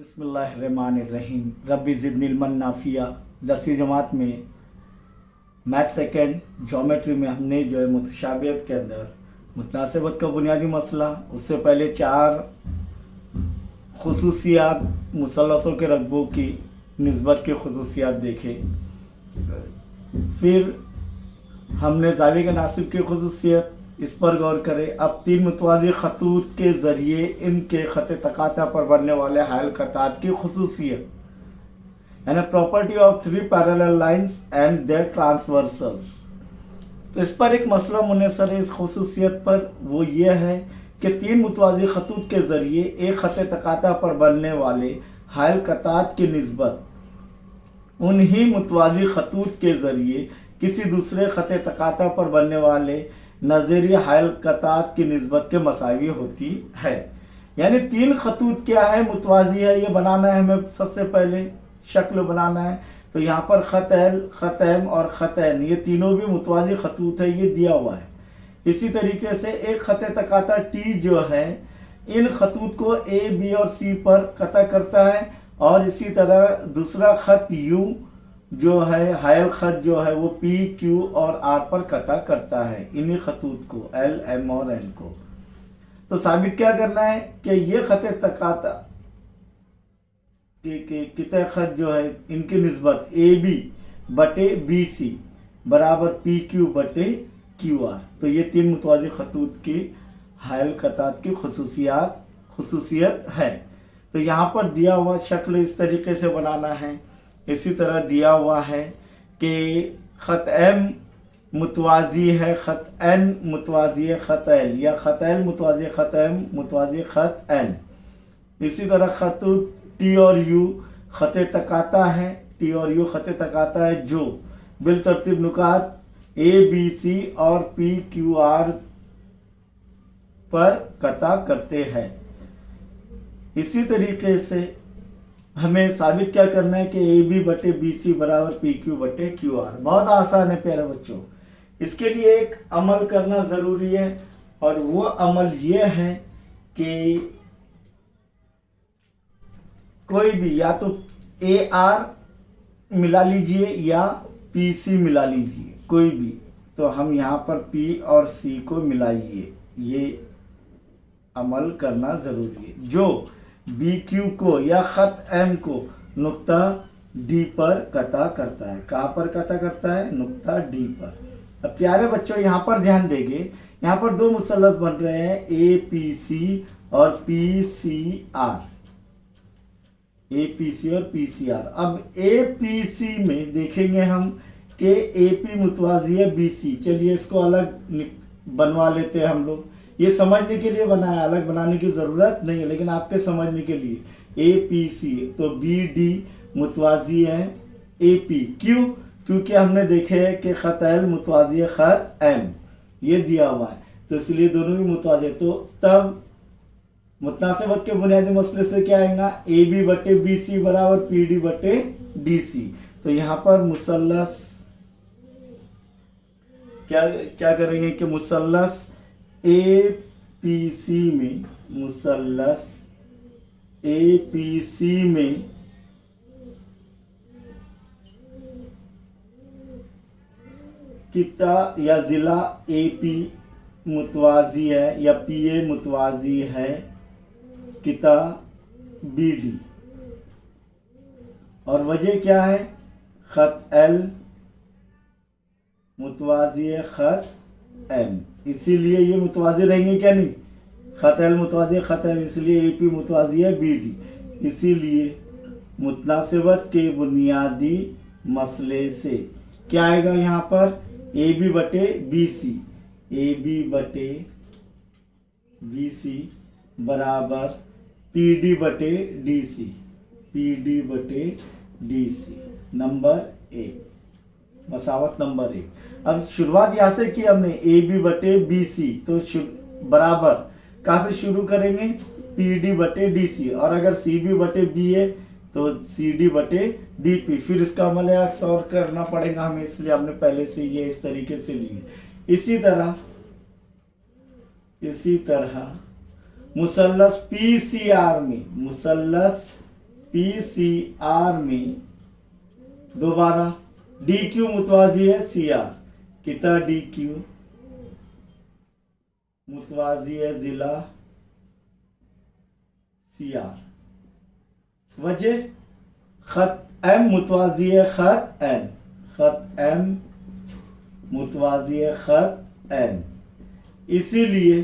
बिस्मिल्लाहिर्रहमानिर्रहीम। रब्बी ज़िदनी इल्मन नाफिया। 10वीं जमात में मैथ सेकेंड ज्योमेट्री में हमने जो है मुतशाबिहत के अंदर मुतनासिबत का बुनियादी मसला, उससे पहले 4 खुसूसियात मुसल्लसों के रकबों की निस्बत के खुसूसियात देखे। फिर हमने ज़ाविये के नासिब की खुसूसियत, इस पर गौर करें। अब 3 मुतवाज़ी खतूत के ज़रिए इनके ख़त तकाता पर बनने वाले हायल कतात की खुसूसियत, यानी property of 3 parallel lines and their transversals. तो इस पर एक मसला मुनसर है इस खुसूसियत पर, वो ये है कि 3 मुतवाज़ी खतूत के ज़रिए एक ख़त तकाता पर बनने वाले हायल कतात की निस्बत उन्हीं मुतवाज़ी खतूत के ज़रिए किसी दूसरे ख़त तकाता पर बनने वाले नज़ीरी हायल कतात की निस्बत के मसावी होती है। यानी 3 खतूत क्या है, मुतवाज़ी है, ये बनाना है हमें। सबसे पहले शक्ल बनाना है, तो यहाँ पर ख़त एल, ख़त एम और ख़त एन, ये तीनों भी मुतवाज़ी खतूत है, ये दिया हुआ है। इसी तरीके से एक ख़त तकाता टी जो है इन खतूत को ए, बी और सी पर कता करता है, और इसी तरह दूसरा ख़त यू जो है हायल ख़त जो है वो पी, क्यू और आर पर कता करता है, इन्हीं खतूत को, एल, एम और एन को। तो साबित क्या करना है कि ये ख़त तकाता कितने ख़त जो है इनकी निस्बत ए बी बटे बी सी बराबर पी क्यू बटे क्यू आर। तो ये 3 मुतवाज़ी खतूत की हायल कतात की खुसूसियत है। तो यहाँ पर दिया हुआ शक्ल इस तरीके से बनाना है। इसी तरह दिया हुआ है कि ख़त एम मुतवाज़ी है ख़त एन मुतवाज़ी है ख़त एल, या ख़त एल मुतवाज़ी ख़त एम मुतवाज़ी ख़त एन। इसी तरह खतूत टी और यू ख़त तकाता है, टी और यू ख़त तकाता है जो बिल तरतीब नुकात ए, बी, सी और पी, क्यू, आर पर कता करते हैं। इसी तरीके से हमें साबित क्या करना है कि ए बी बटे बी सी बराबर पी क्यू बटे क्यू आर। बहुत आसान है प्यारे बच्चों। इसके लिए एक अमल करना ज़रूरी है, और वो अमल ये है कि कोई भी या तो ए आर मिला लीजिए या पी सी मिला लीजिए, कोई भी। तो हम यहाँ पर पी और सी को मिलाइए, ये अमल करना ज़रूरी है। जो बी क्यू को या ख़त एम को नुक्ता डी पर कता करता है। कहाँ पर कता करता है? नुक्ता डी पर। अब प्यारे बच्चों यहाँ पर ध्यान देंगे, यहाँ पर 2 मुसल्लस बन रहे हैं, ए पी सी और P C R, A P C और पी सी आर। अब ए पी सी में देखेंगे हम कि ए पी मुतवाज़ी है बी सी। चलिए इसको अलग बनवा लेते हैं हम लोग। ये समझने के लिए बनाया, अलग बनाने की ज़रूरत नहीं है, लेकिन आपके समझने के लिए। ए पी सी तो बी डी मुतवाज़ी है ए पी। क्यों? क्योंकि हमने देखे है कि ख़त एल मुतवाज़ी है ख़त एम, ये दिया हुआ है, तो इसलिए दोनों भी मुतवाज़ी। तो तब मुतनासिबत के बुनियादी मसले से क्या आएगा? ए बी बटे बी सी बराबर पी डी बटे डी सी। तो यहाँ पर मुसल्लस क्या करेंगे कि मुसल्लस ए पी सी में, मुसल्लस ए पी सी में किता या ज़िला ए पी मुतवाज़ी है या पी ए मुतवाज़ी है किता बी डी, और वजह क्या है? ख़त एल मुतवाज़ी है ख़त एम, इसीलिए ये मुतवाज़ी रहेंगे क्या? नहीं, ख़त एल मुतवाज़ी है ख़त एम, इसलिए ए पी मुतवाज़ी है बी डी। इसीलिए मुतनासिबत के बुनियादी मसले से क्या आएगा यहाँ पर? ए बी बटे बी सी, ए बी बटे बी सी बराबर पी डी बटे डी सी, पी डी बटे डी सी। नंबर 1, मसावत नंबर 1। अब शुरुआत यहाँ से की हमने, ए बी बटे बी सी, तो बराबर कहाँ से शुरू करेंगे? पी डी बटे डी सी। और अगर सी बी बटे बी है तो सी डी बटे डी पी। फिर इसका अमल और करना पड़ेगा हमें, इसलिए हमने पहले से ये इस तरीके से लिए। इसी तरह मुसल्लस पी सी आर में, मुसल्लस PCR में दोबारा DQ मुतवाजी है CR, कितना DQ मुतवाजी है जिला CR। वजह खत M मुतवाजी है खत N, खत M मुतवाजी है खत N। इसीलिए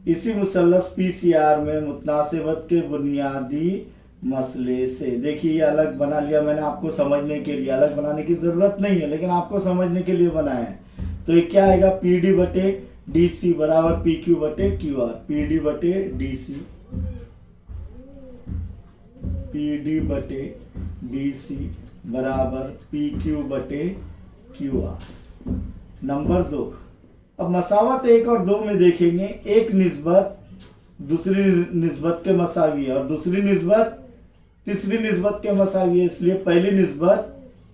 इसी मुसल्लस PCR में मुतनासिबत के बुनियादी मसले से, देखिए ये अलग बना लिया मैंने आपको समझने के लिए, अलग बनाने की ज़रूरत नहीं है लेकिन आपको समझने के लिए बनाया है। तो ये क्या आएगा, PD बटे DC बराबर PQ बटे QR, PD बटे DC, PD बटे DC बराबर PQ बटे QR। नंबर 2, अब मसावत 1 और 2 में देखेंगे, एक निस्बत दूसरी निस्बत के मसावी है और दूसरी निस्बत तीसरी निस्बत के मसावी है, इसलिए पहली निस्बत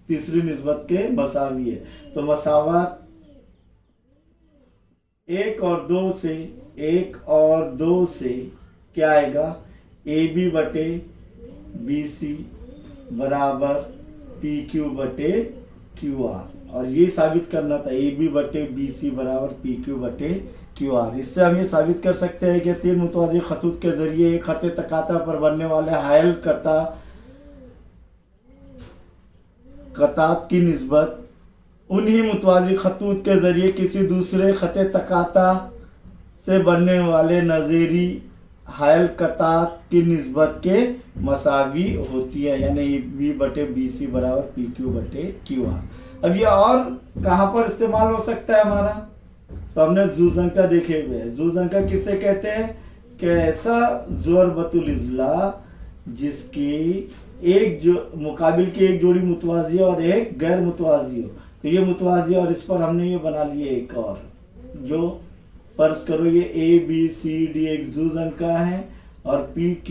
तीसरी निस्बत के मसावी है। तो मसावत 1 और 2 से क्या आएगा, AB बटे BC बराबर PQ बटे QR, और ये साबित करना था AB बटे BC बराबर PQ बटे QR। इससे हम ये साबित कर सकते हैं कि 3 मुतवाज़ी खतूत के जरिए एक खत तकाता पर बनने वाले हायल कतात की निस्बत उन्हीं मुतवाज़ी खतूत के जरिए किसी दूसरे खत तकाता से बनने वाले नज़ीरी हायल कतात की निस्बत के मसावी होती है, यानी AB बटे BC बराबर PQ बटे QR। अब ये और कहाँ पर इस्तेमाल हो सकता है हमारा, तो हमने जुज़ंका देखे हुए हैं। जुज़ंका किसे कहते हैं, कि ऐसा ज़रबतुल इज़ला जिसकी एक जो मुकाबिल की एक जोड़ी मुतवाज़ी और एक गैर मुतवाज़ी हो। तो ये मुतवाज़ी और इस पर हमने ये बना लिए एक और, जो फर्ज करो ये ABCD एक जुज़ंका है और PQ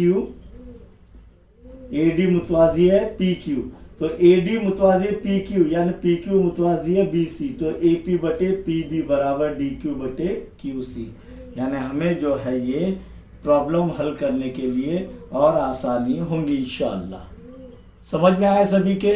AD मुतवाज़ी है PQ, तो AD मुतवाज़ी PQ यानी PQ मुतवाज़ी है BC, तो AP बटे PB बराबर DQ बटे QC। यानी हमें जो है ये प्रॉब्लम हल करने के लिए और आसानी होंगी इंशाअल्लाह। समझ में आया सभी के?